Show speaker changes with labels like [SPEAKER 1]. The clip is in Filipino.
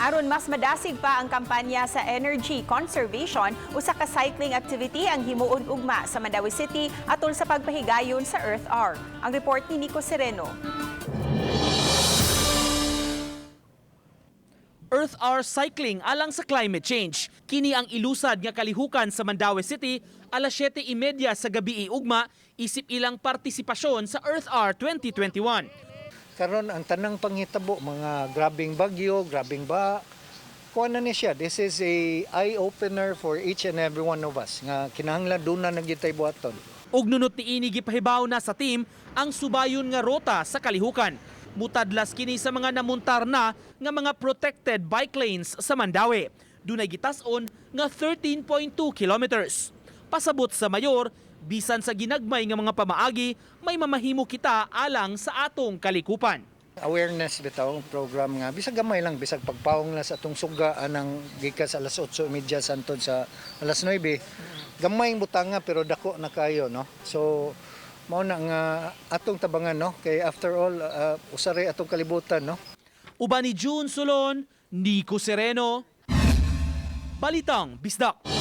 [SPEAKER 1] Aron mas madasig pa ang kampanya sa energy conservation, usa ka cycling activity ang himuon ugma sa Mandaue City atol sa pagpahigayon sa Earth Hour. Ang report ni Nico Sereno.
[SPEAKER 2] Earth Hour cycling alang sa climate change. Kini ang ilusad nga kalihukan sa Mandaue City, alas 7:30 sa Gabii ugma, isip ilang partisipasyon sa Earth Hour 2021.
[SPEAKER 3] Karon ang tanang panghitabo, mga grabing bagyo, grabing ba, kuha na ni siya. This is a eye-opener for each and every one of us nga kinahanglan doon na nagyitay buhaton.
[SPEAKER 2] Ug nunot ni ini gipahibaw na sa team ang subayon nga rota sa kalihukan. Mutadlas kini sa mga namuntar na nga mga protected bike lanes sa Mandaue. Dunay gitas-on nga 13.2 kilometers. Pasabot sa mayor, bisan sa ginagmay nga mga pamaagi, may mamahimo kita alang sa atong kalikupan.
[SPEAKER 3] Awareness bitaw program nga bisag gamay lang, bisag pagpawong na sa atong suga anang gikas alas 8:30 santod sa alas 9. Gamay butanga pero dako na kayo, no. So mao na nga atong tabangan, no, kay after all usare atong kalibutan, no.
[SPEAKER 2] Uban ni June Sulon, Nico Sereno, Balitang Bisdak.